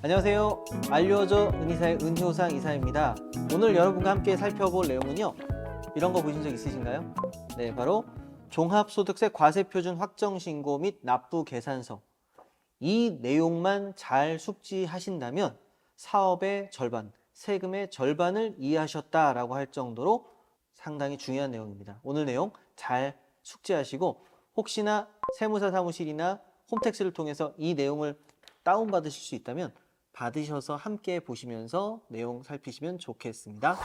안녕하세요. 알려줘 은이사의 은효상 이사입니다. 오늘 여러분과 함께 살펴볼 내용은요. 이런 거 보신 적 있으신가요? 네, 바로 종합소득세 과세표준 확정신고 및 납부계산서. 이 내용만 잘 숙지하신다면 사업의 절반, 세금의 절반을 이해하셨다라고 할 정도로 상당히 중요한 내용입니다. 오늘 내용 잘 숙지하시고 혹시나 세무사 사무실이나 홈택스를 통해서 이 내용을 다운받으실 수 있다면 받으셔서 함께 보시면서 내용 살피시면 좋겠습니다.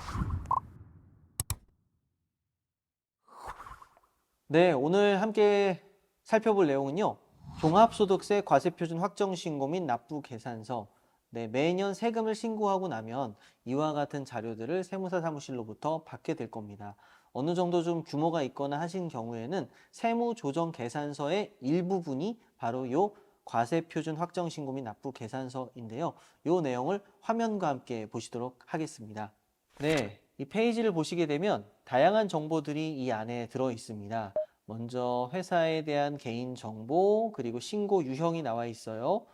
네, 오늘 함께 살펴볼 내용은요. 종합소득세 과세표준 확정신고 및 납부계산서. 네, 매년 세금을 신고하고 나면 이와 같은 자료들을 세무사 사무실로부터 받게 될 겁니다. 어느 정도 좀 규모가 있거나 하신 경우에는 세무조정계산서의 일부분이 바로 요 과세표준 확정신고 및 납부계산서인데요. 요 내용을 화면과 함께 보시도록 하겠습니다. 네, 이 페이지를 보시게 되면 다양한 정보들이 이 안에 들어 있습니다. 먼저 회사에 대한 개인 정보, 그리고 신고 유형이 나와 있어요.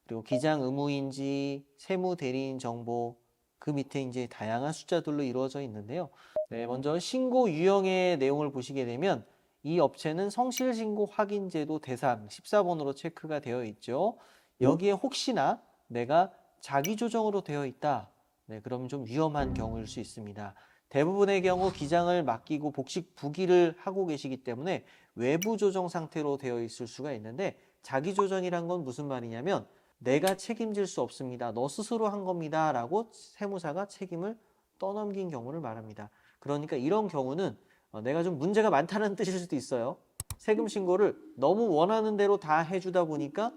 그리고 기장 의무인지, 세무 대리인 정보, 그 밑에 이제 다양한 숫자들로 이루어져 있는데요. 네, 먼저 신고 유형의 내용을 보시게 되면 이 업체는 성실신고 확인제도 대상 14번으로 체크가 되어 있죠. 여기에 혹시나 내가 자기조정으로 되어 있다. 네, 그럼 좀 위험한 경우일 수 있습니다. 대부분의 경우 기장을 맡기고 복식 부기를 하고 계시기 때문에 외부 조정 상태로 되어 있을 수가 있는데 자기 조정이란 건 무슨 말이냐면 내가 책임질 수 없습니다. 너 스스로 한 겁니다. 라고 세무사가 책임을 떠넘긴 경우를 말합니다. 그러니까 이런 경우는 내가 좀 문제가 많다는 뜻일 수도 있어요. 세금 신고를 너무 원하는 대로 다 해주다 보니까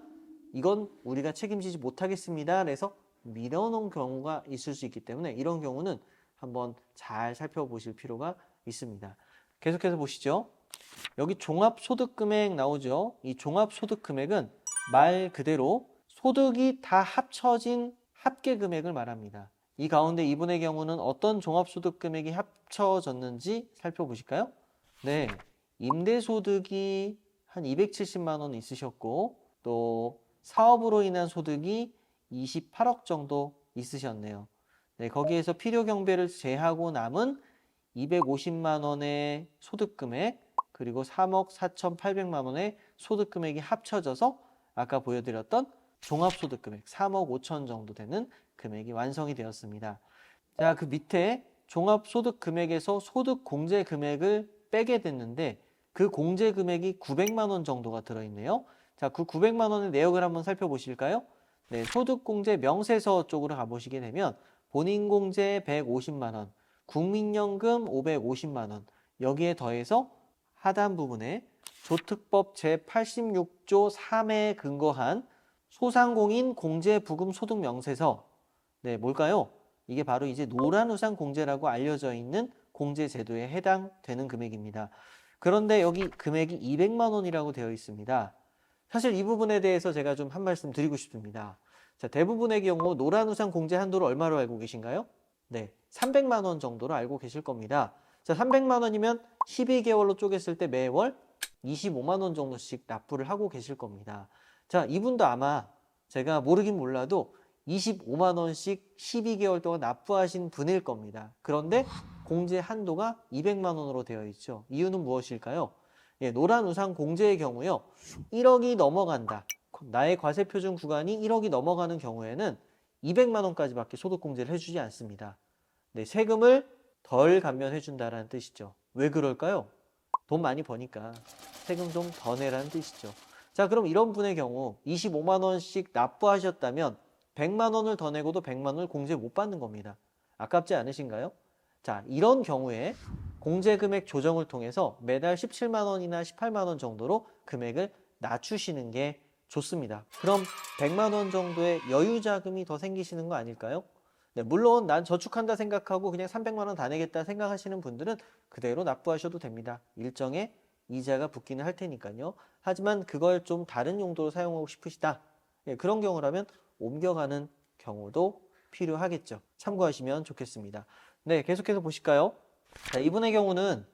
이건 우리가 책임지지 못하겠습니다. 그래서 밀어놓은 경우가 있을 수 있기 때문에 이런 경우는 한번 잘 살펴보실 필요가 있습니다. 계속해서 보시죠. 여기 종합소득금액 나오죠. 이 종합소득금액은 말 그대로 소득이 다 합쳐진 합계금액을 말합니다. 이 가운데 이분의 경우는 어떤 종합소득금액이 합쳐졌는지 살펴보실까요? 네, 임대소득이 한 270만 원 있으셨고 또 사업으로 인한 소득이 28억 정도 있으셨네요. 네, 거기에서 필요경배를 제하고 남은 250만 원의 소득금액 그리고 3억 4,800만 원의 소득금액이 합쳐져서 아까 보여드렸던 종합소득금액 3억 5천 정도 되는 금액이 완성이 되었습니다. 자, 그 밑에 종합소득금액에서 소득공제금액을 빼게 됐는데 그 공제금액이 900만 원 정도가 들어있네요. 자, 그 900만 원의 내역을 한번 살펴보실까요? 네, 소득공제 명세서 쪽으로 가보시게 되면 본인공제 150만 원, 국민연금 550만 원, 여기에 더해서 하단 부분에 조특법 제86조 3에 근거한 소상공인 공제부금 소득명세서. 네, 뭘까요? 이게 바로 이제 노란우산 공제라고 알려져 있는 공제제도에 해당되는 금액입니다. 그런데 여기 금액이 200만 원이라고 되어 있습니다. 사실 이 부분에 대해서 제가 좀 한 말씀 드리고 싶습니다. 자, 대부분의 경우 노란우산 공제 한도를 얼마로 알고 계신가요? 네, 300만 원 정도로 알고 계실 겁니다. 자, 300만 원이면 12개월로 쪼갰을 때 매월 25만 원 정도씩 납부를 하고 계실 겁니다. 자, 이분도 아마 제가 모르긴 몰라도 25만 원씩 12개월 동안 납부하신 분일 겁니다. 그런데 공제 한도가 200만 원으로 되어 있죠. 이유는 무엇일까요? 예, 노란우산 공제의 경우요. 1억이 넘어간다. 나의 과세표준 구간이 1억이 넘어가는 경우에는 200만 원까지밖에 소득공제를 해주지 않습니다. 네, 세금을 덜 감면해준다라는 뜻이죠. 왜 그럴까요? 돈 많이 버니까 세금 좀 더 내라는 뜻이죠. 자, 그럼 이런 분의 경우 25만 원씩 납부하셨다면 100만 원을 더 내고도 100만 원을 공제 못 받는 겁니다. 아깝지 않으신가요? 자, 이런 경우에 공제금액 조정을 통해서 매달 17만 원이나 18만 원 정도로 금액을 낮추시는 게 좋습니다. 그럼 100만 원 정도의 여유 자금이 더 생기시는 거 아닐까요? 네, 물론 난 저축한다 생각하고 그냥 300만 원 다 내겠다 생각하시는 분들은 그대로 납부하셔도 됩니다. 일정의 이자가 붙기는 할 테니까요. 하지만 그걸 좀 다른 용도로 사용하고 싶으시다. 네, 그런 경우라면 옮겨가는 경우도 필요하겠죠. 참고하시면 좋겠습니다. 네, 계속해서 보실까요? 자, 이분의 경우는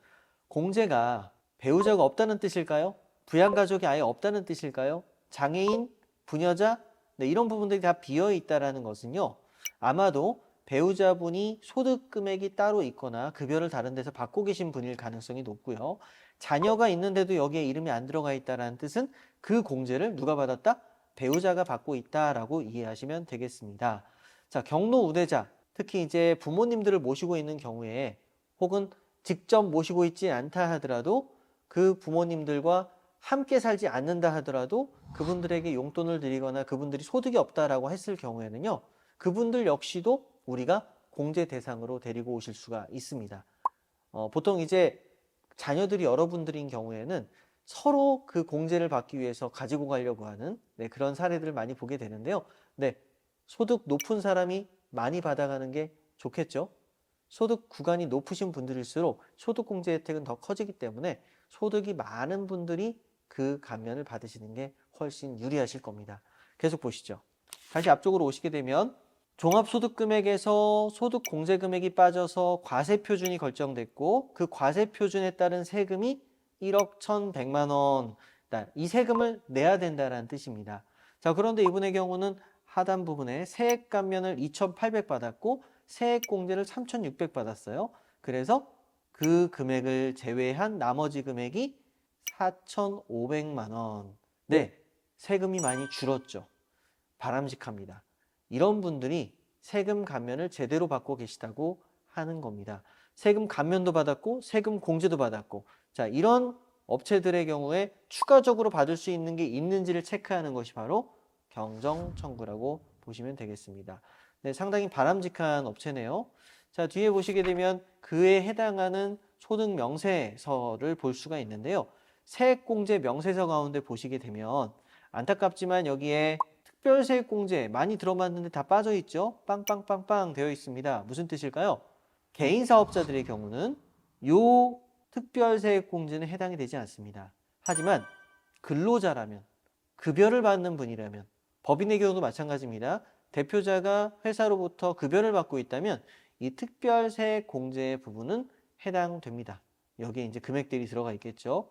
공제가 배우자가 없다는 뜻일까요? 부양가족이 아예 없다는 뜻일까요? 장애인, 부녀자, 네, 이런 부분들이 다 비어 있다라는 것은요. 아마도 배우자분이 소득 금액이 따로 있거나 급여를 다른 데서 받고 계신 분일 가능성이 높고요. 자녀가 있는데도 여기에 이름이 안 들어가 있다는 뜻은 그 공제를 누가 받았다? 배우자가 받고 있다라고 이해하시면 되겠습니다. 자, 경로 우대자, 특히 이제 부모님들을 모시고 있는 경우에 혹은 직접 모시고 있지 않다 하더라도 그 부모님들과 함께 살지 않는다 하더라도 그분들에게 용돈을 드리거나 그분들이 소득이 없다라고 했을 경우에는요. 그분들 역시도 우리가 공제 대상으로 데리고 오실 수가 있습니다. 보통 이제 자녀들이 여러분들인 경우에는 서로 그 공제를 받기 위해서 가지고 가려고 하는 그런 사례들을 많이 보게 되는데요. 네, 소득 높은 사람이 많이 받아가는 게 좋겠죠. 소득 구간이 높으신 분들일수록 소득 공제 혜택은 더 커지기 때문에 소득이 많은 분들이 그 감면을 받으시는 게 훨씬 유리하실 겁니다. 계속 보시죠. 다시 앞쪽으로 오시게 되면 종합소득금액에서 소득공제금액이 빠져서 과세표준이 결정됐고 그 과세표준에 따른 세금이 1억 1,100만 원. 이 세금을 내야 된다는 뜻입니다. 자, 그런데 이분의 경우는 하단 부분에 세액 감면을 2,800 받았고 세액 공제를 3,600 받았어요. 그래서 그 금액을 제외한 나머지 금액이 4,500만 원. 네, 세금이 많이 줄었죠. 바람직합니다. 이런 분들이 세금 감면을 제대로 받고 계시다고 하는 겁니다. 세금 감면도 받았고 세금 공제도 받았고, 자, 이런 업체들의 경우에 추가적으로 받을 수 있는 게 있는지를 체크하는 것이 바로 경정청구라고 보시면 되겠습니다. 네, 상당히 바람직한 업체네요. 자, 뒤에 보시게 되면 그에 해당하는 소득 명세서를 볼 수가 있는데요. 세액공제 명세서 가운데 보시게 되면 안타깝지만 여기에 특별세액공제 많이 들어봤는데 다 빠져 있죠. 빵빵빵빵 되어 있습니다. 무슨 뜻일까요? 개인 사업자들의 경우는 요 특별세액공제는 해당이 되지 않습니다. 하지만 근로자라면, 급여를 받는 분이라면, 법인의 경우도 마찬가지입니다. 대표자가 회사로부터 급여를 받고 있다면 이 특별세액공제의 부분은 해당됩니다. 여기에 이제 금액들이 들어가 있겠죠.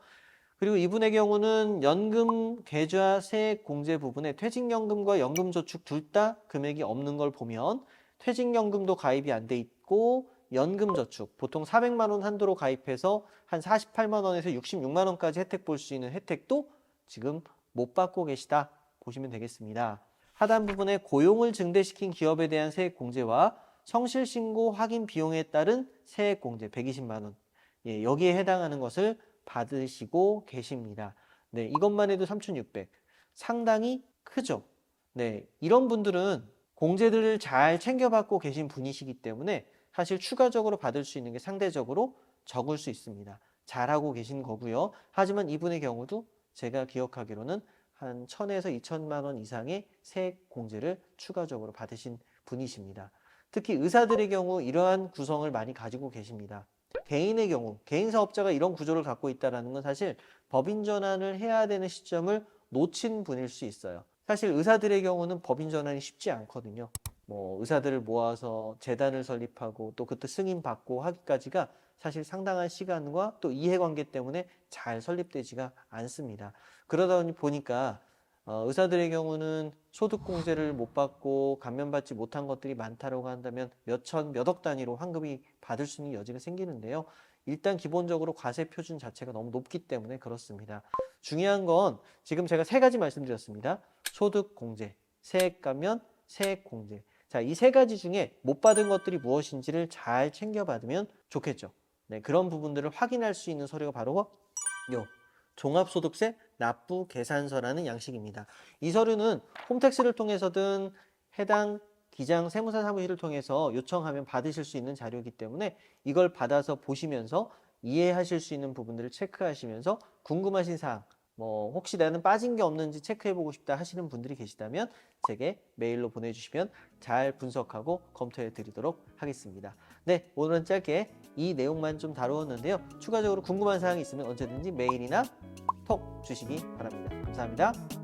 그리고 이분의 경우는 연금 계좌 세액 공제 부분에 퇴직연금과 연금저축 둘 다 금액이 없는 걸 보면 퇴직연금도 가입이 안 돼 있고 연금저축 보통 400만 원 한도로 가입해서 한 48만 원에서 66만 원까지 혜택 볼 수 있는 혜택도 지금 못 받고 계시다 보시면 되겠습니다. 하단 부분에 고용을 증대시킨 기업에 대한 세액 공제와 성실신고 확인 비용에 따른 세액 공제 120만 원. 예, 여기에 해당하는 것을 받으시고 계십니다. 네, 이것만 해도 3,600. 상당히 크죠. 네, 이런 분들은 공제들을 잘 챙겨받고 계신 분이시기 때문에 사실 추가적으로 받을 수 있는 게 상대적으로 적을 수 있습니다. 잘하고 계신 거고요. 하지만 이분의 경우도 제가 기억하기로는 한 1,000에서 2천만 원 이상의 세액 공제를 추가적으로 받으신 분이십니다. 특히 의사들의 경우 이러한 구성을 많이 가지고 계십니다. 개인의 경우, 개인 사업자가 이런 구조를 갖고 있다는 건 사실 법인 전환을 해야 되는 시점을 놓친 분일 수 있어요. 사실 의사들의 경우는 법인 전환이 쉽지 않거든요. 뭐 의사들을 모아서 재단을 설립하고 또 그때 승인 받고 하기까지가 사실 상당한 시간과 또 이해관계 때문에 잘 설립되지가 않습니다. 그러다 보니까 의사들의 경우는 소득공제를 못 받고 감면받지 못한 것들이 많다고 한다면 몇천, 몇억 단위로 환급이 받을 수 있는 여지가 생기는데요. 일단 기본적으로 과세 표준 자체가 너무 높기 때문에 그렇습니다. 중요한 건 지금 제가 세 가지 말씀드렸습니다. 소득공제, 세액감면, 세액공제. 자, 이 세 가지 중에 못 받은 것들이 무엇인지를 잘 챙겨받으면 좋겠죠. 네, 그런 부분들을 확인할 수 있는 서류가 바로 요 종합소득세 납부 계산서라는 양식입니다. 이 서류는 홈택스를 통해서든 해당 기장 세무사 사무실을 통해서 요청하면 받으실 수 있는 자료이기 때문에 이걸 받아서 보시면서 이해하실 수 있는 부분들을 체크하시면서 궁금하신 사항, 뭐 혹시 나는 빠진 게 없는지 체크해보고 싶다 하시는 분들이 계시다면 제게 메일로 보내주시면 잘 분석하고 검토해 드리도록 하겠습니다. 네, 오늘은 짧게 이 내용만 좀 다루었는데요. 추가적으로 궁금한 사항이 있으면 언제든지 메일이나 톡 주시기 바랍니다. 감사합니다.